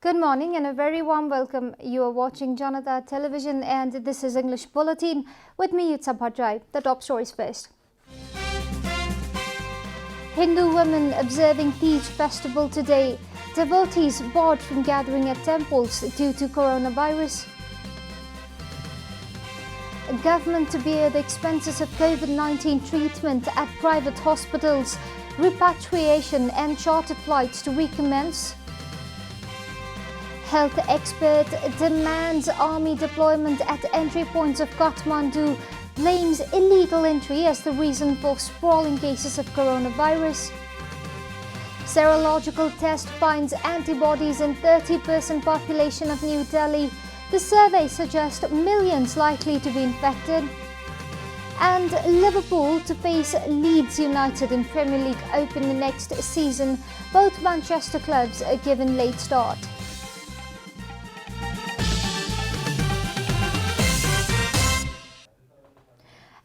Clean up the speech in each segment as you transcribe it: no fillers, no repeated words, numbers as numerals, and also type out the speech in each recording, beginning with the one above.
Good morning and a very warm welcome. You are watching JanataTelevision and this is English Bulletin. With me, it's Bhadra. The top stories first. Hindu women observing Tej festival today. Devotees barred from gathering at temples due to coronavirus. Government to bear the expenses of COVID-19 treatment at private hospitals. Repatriation and chartered flights to recommence. Health expert demands army deployment at entry points of Kathmandu, blames illegal entry as the reason for sprawling cases of coronavirus. Serological test finds antibodies in 30% population of New Delhi. The survey suggests millions likely to be infected. And Liverpool to face Leeds United in Premier League Open next season. Both Manchester clubs are given late start.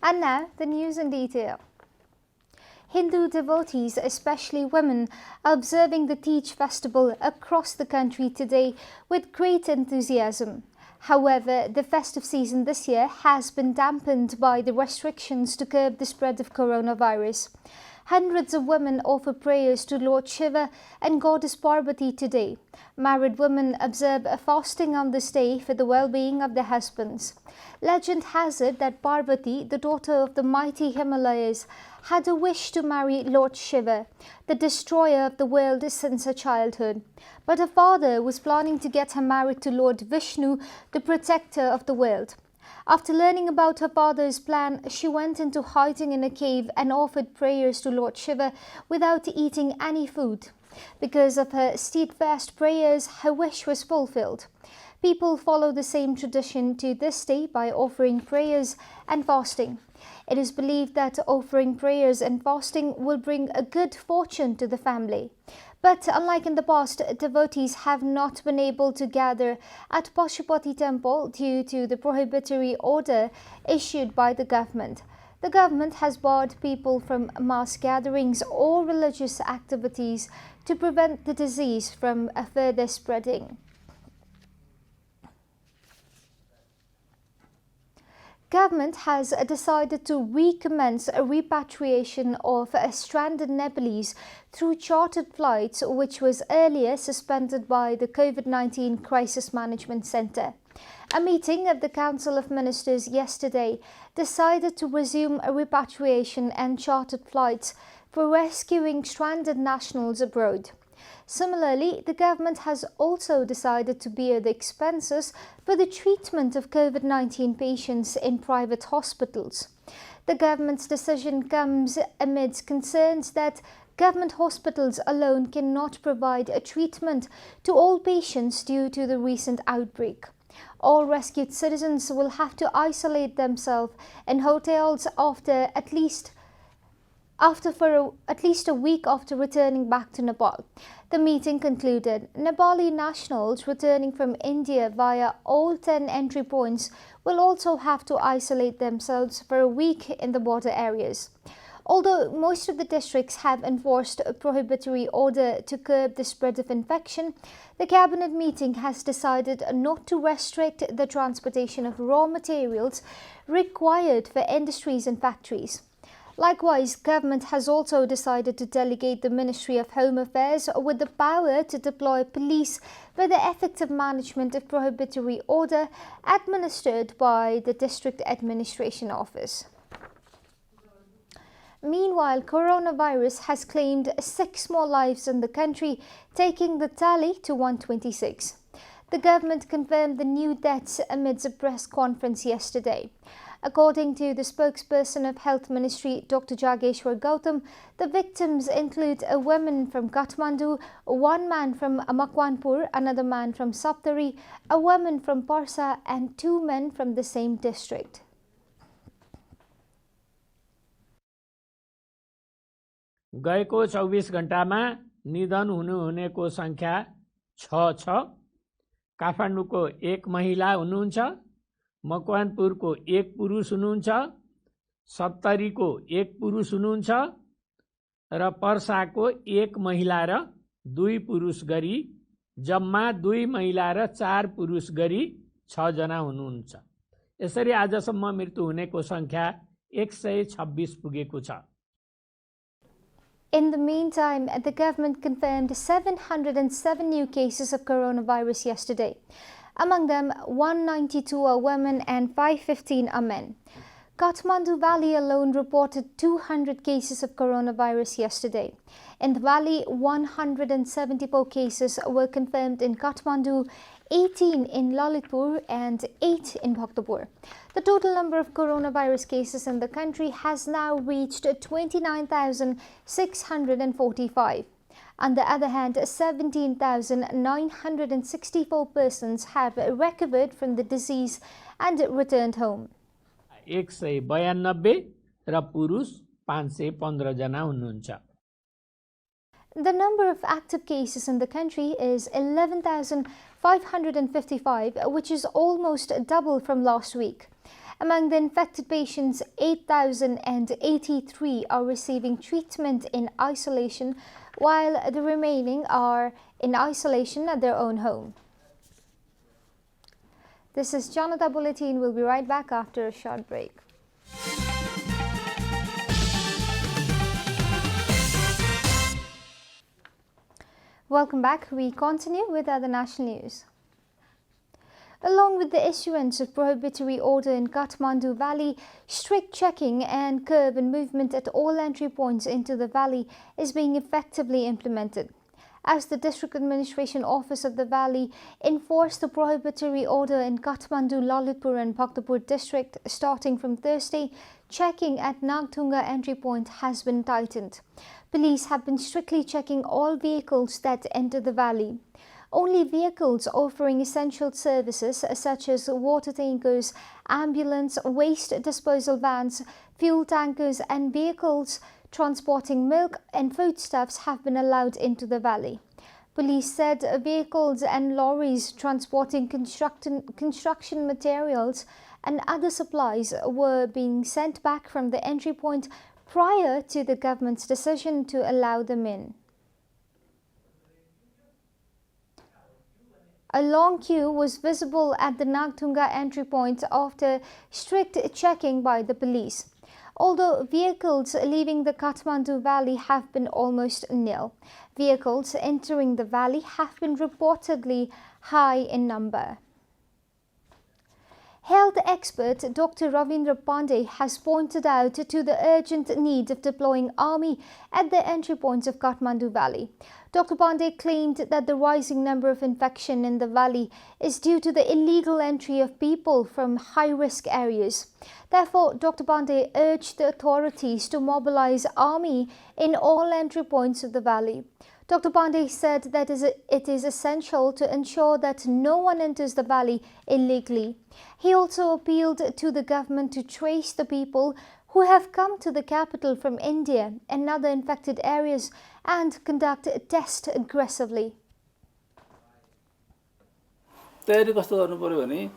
And now, the news in detail. Hindu devotees, especially women, are observing the Tej festival across the country today with great enthusiasm. However, the festive season this year has been dampened by the restrictions to curb the spread of coronavirus. Hundreds of women offer prayers to Lord Shiva and Goddess Parvati today. Married women observe a fasting on this day for the well-being of their husbands. Legend has it that Parvati, the daughter of the mighty Himalayas, had a wish to marry Lord Shiva, the destroyer of the world since her childhood. But her father was planning to get her married to Lord Vishnu, the protector of the world. After learning about her father's plan, she went into hiding in a cave and offered prayers to Lord Shiva without eating any food. Because of her steadfast prayers, her wish was fulfilled. People follow the same tradition to this day by offering prayers and fasting. It is believed that offering prayers and fasting will bring a good fortune to the family. But unlike in the past, devotees have not been able to gather at Pashupati temple due to the prohibitory order issued by the government. The government has barred people from mass gatherings or religious activities to prevent the disease from further spreading. Government has decided to recommence a repatriation of stranded Nepalese through chartered flights, which was earlier suspended by the COVID-19 Crisis Management Center. A meeting of the Council of Ministers yesterday decided to resume a repatriation and chartered flights for rescuing stranded nationals abroad. Similarly, the government has also decided to bear the expenses for the treatment of COVID-19 patients in private hospitals. The government's decision comes amidst concerns that government hospitals alone cannot provide a treatment to all patients due to the recent outbreak. All rescued citizens will have to isolate themselves in hotels for at least a week after returning back to Nepal. The meeting concluded Nepali nationals returning from India via all 10 entry points will also have to isolate themselves for a week in the border areas. Although most of the districts have enforced a prohibitory order to curb the spread of infection, the cabinet meeting has decided not to restrict the transportation of raw materials required for industries and factories. Likewise, government has also decided to delegate the Ministry of Home Affairs with the power to deploy police for the effective management of prohibitory order administered by the District Administration Office. Meanwhile, coronavirus has claimed 6 more lives in the country, taking the tally to 126. The government confirmed the new deaths amidst a press conference yesterday. According to the spokesperson of Health Ministry, Dr. Jageshwar Gautam, the victims include a woman from Kathmandu, one man from Makwanpur, another man from Saptari, a woman from Parsa, and 2 men from the same district. गएको 24 घण्टामा निधन हुनेको संख्या 6 छ। काठमाडौँको 1 महिला हुनुहुन्छ, मकवानपुरको 1 पुरुष हुनुहुन्छ, सप्तरीको 1 पुरुष हुनुहुन्छ र पर्साको 1 महिला र 2 पुरुष गरी जम्मा 2 महिला र 4 पुरुष गरी 6 जना हुनुहुन्छ। यसरी आजसम्म मृत्यु हुनेको संख्या 126 पुगेको छ। In the meantime, the government confirmed 707 new cases of coronavirus yesterday. Among them, 192 are women and 515 are men. Kathmandu Valley alone reported 200 cases of coronavirus yesterday. In the valley, 174 cases were confirmed in Kathmandu, 18 in Lalitpur and 8 in Bhadra. The total number of coronavirus cases in the country has now reached 29,645. On the other hand, 17,964 persons have recovered from the disease and returned home. 192 र पुरुष 515 जना हुनुहुन्छ। The number of active cases in the country is 11,555, which is almost double from last week. Among the infected patients, 8,083 are receiving treatment in isolation, while the remaining are in isolation at their own home. This is Janata Bulletin. We'll be right back after a short break. Welcome back. We continue with other national news. Along with the issuance of prohibitory order in Kathmandu Valley, strict checking and curb and movement at all entry points into the valley is being effectively implemented. As the District Administration Office of the Valley enforced the prohibitory order in Kathmandu, Lalitpur and Bhadra district starting from Thursday, checking at Nagtunga entry point has been tightened. Police have been strictly checking all vehicles that enter the valley. Only vehicles offering essential services such as water tankers, ambulance, waste disposal vans, fuel tankers and vehicles transporting milk and foodstuffs have been allowed into the valley. Police said vehicles and lorries transporting construction materials and other supplies were being sent back from the entry point prior to the government's decision to allow them in. A long queue was visible at the Nagtunga entry point after strict checking by the police. Although vehicles leaving the Kathmandu Valley have been almost nil, vehicles entering the valley have been reportedly high in number. Health expert Dr. Ravindra Pandey has pointed out to the urgent need of deploying army at the entry points of Kathmandu Valley. Dr. Pandey claimed that the rising number of infection in the valley is due to the illegal entry of people from high-risk areas. Therefore, Dr. Pandey urged the authorities to mobilize army in all entry points of the valley. Dr. Pandey said that it is essential to ensure that no one enters the valley illegally. He also appealed to the government to trace the people who have come to the capital from India and other infected areas and conduct tests aggressively. तयारी कस्तो गर्नु पर्यो भने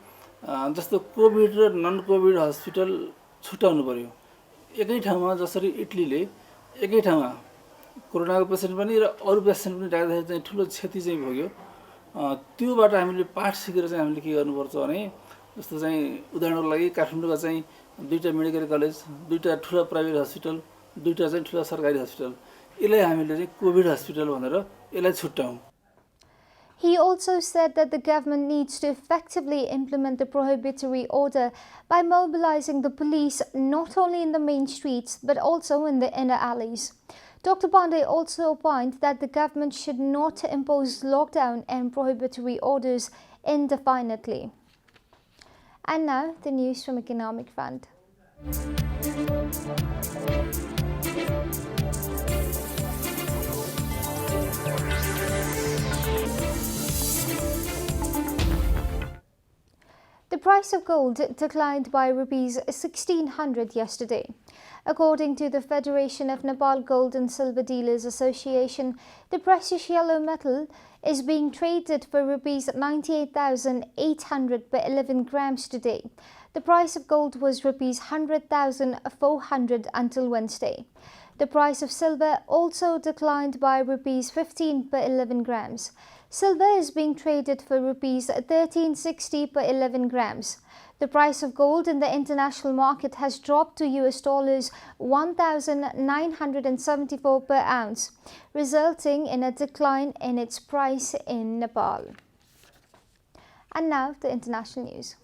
जस्तो covid र none covid hospital छुटाउनु पर्यो। एकै ठाउँमा जसरी इटलीले एकै ठाउँमा कोरोनाको पेसेन्ट पनि र अरु पेसेन्ट पनि राख्दाखेरि चाहिँ ठुलो क्षति चाहिँ भोग्यो। त्योबाट हामीले पाठ सिकेर चाहिँ हामीले के गर्नुपर्छ भने जस्तो चाहिँ उदाहरणको लागि काठमाडौँमा चाहिँ दुईटा मेडिकल कलेज, दुईटा ठुला प्राइभेट हस्पिटल, दुईटा चाहिँ ठुला सरकारी हस्पिटल, यसलाई हामीले चाहिँ कोभिड हस्पिटल भनेर यसलाई छुट्याउँ। He also said that the government needs to effectively implement the prohibitory order by mobilizing the police not only in the main streets but also in the inner alleys. Dr. Pandey also opined that the government should not impose lockdown and prohibitory orders indefinitely. And now the news from Economic Front. The price of gold declined by Rs 1,600 yesterday. According to the Federation of Nepal Gold and Silver Dealers Association, the precious yellow metal is being traded for Rs 98,800 per 11 grams today. The price of gold was Rs 100,400 until Wednesday. The price of silver also declined by Rs 15 per 11 grams. Silver is being traded for rupees 1360 per 11 grams. The price of gold in the international market has dropped to US dollars 1,974 per ounce, resulting in a decline in its price in Nepal. And now the international news.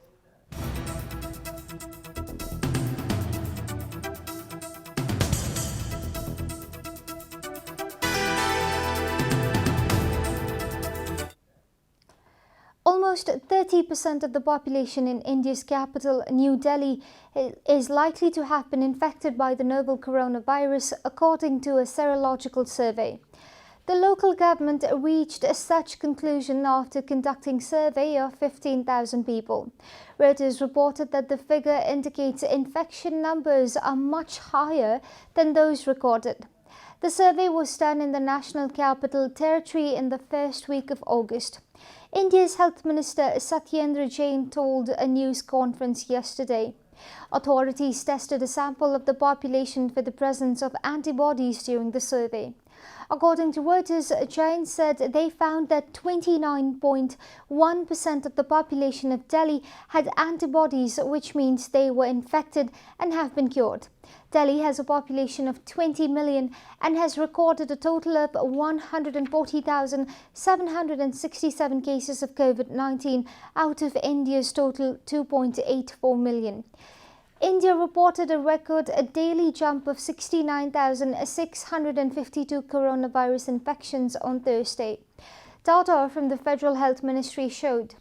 Almost 30% of the population in India's capital, New Delhi, is likely to have been infected by the novel coronavirus, according to a serological survey. The local government reached such conclusion after conducting a survey of 15,000 people. Reuters reported that the figure indicates infection numbers are much higher than those recorded. The survey was done in the National Capital Territory in the first week of August. India's Health Minister Satyendra Jain told a news conference yesterday. Authorities tested a sample of the population for the presence of antibodies during the survey. According to Reuters, Jain said they found that 29.1% of the population of Delhi had antibodies, which means they were infected and have been cured. Delhi has a population of 20 million and has recorded a total of 140,767 cases of COVID-19 out of India's total 2.84 million. India reported a daily jump of 69,652 coronavirus infections on Thursday. Data from the Federal Health Ministry showed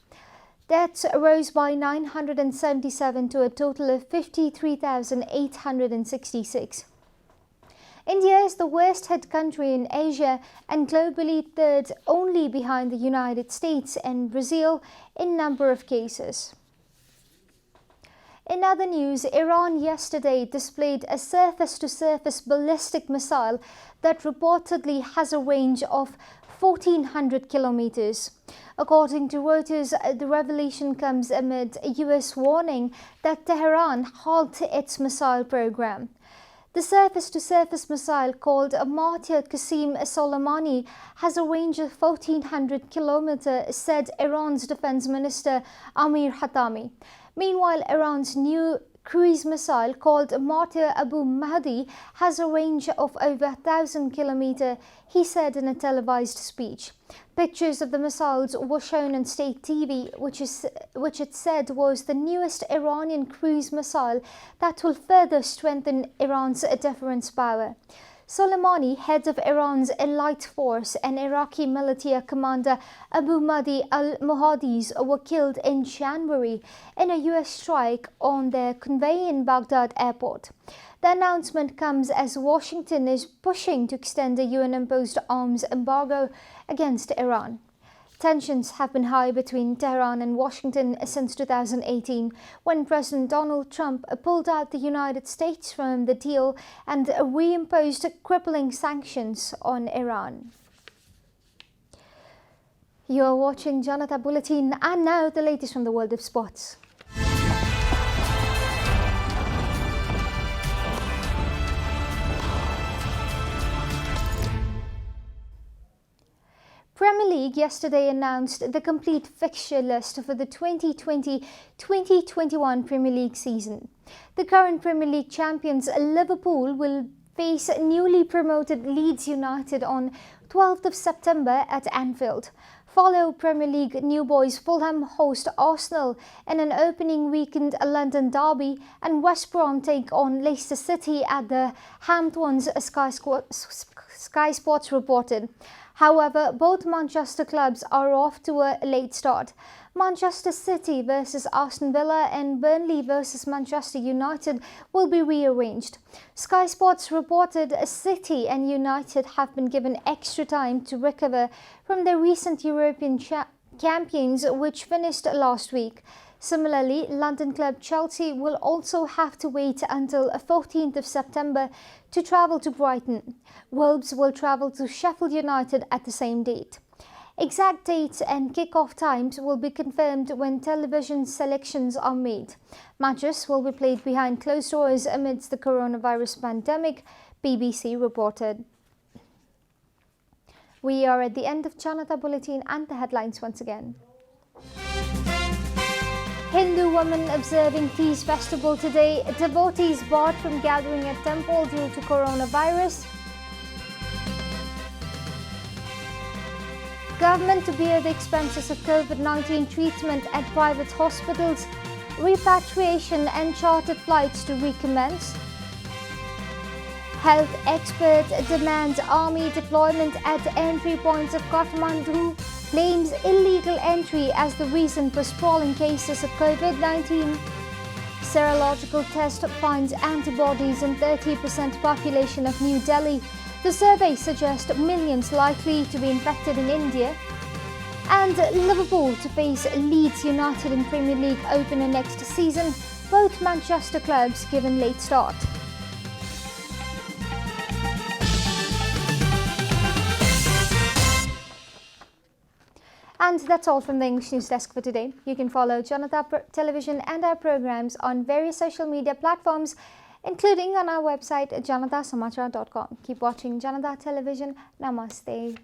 deaths rose by 977 to a total of 53,866. India is the worst hit country in Asia and globally third only behind the United States and Brazil in number of cases. In other news, Iran yesterday displayed a surface-to-surface ballistic missile that reportedly has a range of 1,400 kilometers. According to Reuters, the revelation comes amid a US warning that Tehran halt its missile program. The surface-to-surface missile, called a Martyr Qasim Soleimani, has a range of 1,400 kilometers, said Iran's defense minister Amir Hatami. Meanwhile, Iran's new cruise missile, called Martyr Abu Mahdi, has a range of over 1,000 kilometers, he said in a televised speech. Pictures of the missiles were shown on state TV, which it said was the newest Iranian cruise missile that will further strengthen Iran's deterrence power. Soleimani, head of Iran's elite force, and Iraqi military commander Abu Mahdi al-Muhandis were killed in January in a US strike on their convoy in Baghdad airport. The announcement comes as Washington is pushing to extend the UN-imposed arms embargo against Iran. Tensions have been high between Tehran and Washington since 2018, when President Donald Trump pulled out the United States from the deal and reimposed crippling sanctions on Iran. You are watching Janata Bulletin, and now the latest from the world of sports. Premier League yesterday announced the complete fixture list for the 2020-2021 Premier League season. The current Premier League champions Liverpool will face newly promoted Leeds United on 12th of September at Anfield. Follow Premier League new boys Fulham host Arsenal in an opening weekend London derby, and West Brom take on Leicester City at the Hamptons, Sky Sports reported. However, both Manchester clubs are off to a late start. Manchester City versus Aston Villa and Burnley versus Manchester United will be rearranged. Sky Sports reported City and United have been given extra time to recover from their recent European champions, which finished last week. Similarly, London club Chelsea will also have to wait until 14th of September to travel to Brighton. Wolves will travel to Sheffield United at the same date. Exact dates and kick-off times will be confirmed when television selections are made. Matches will be played behind closed doors amidst the coronavirus pandemic, BBC reported. We are at the end of Janata Bulletin and the headlines once again. Hindu women observing Teej festival today. Devotees barred from gathering at temple due to coronavirus. Government to bear the expenses of COVID-19 treatment at private hospitals. Repatriation and chartered flights to recommence. Health expert demands army deployment at entry points of Kathmandu. Blames illegal entry as the reason for sprawling cases of COVID-19. Serological test finds antibodies in 30% population of New Delhi. The survey suggests millions likely to be infected in India. And Liverpool to face Leeds United in Premier League opener next season. Both Manchester clubs given late start. And that's all from the English News Desk for today. You can follow Janata Television and our programs on various social media platforms, including on our website janatasamachar.com. Keep watching Janata Television. Namaste.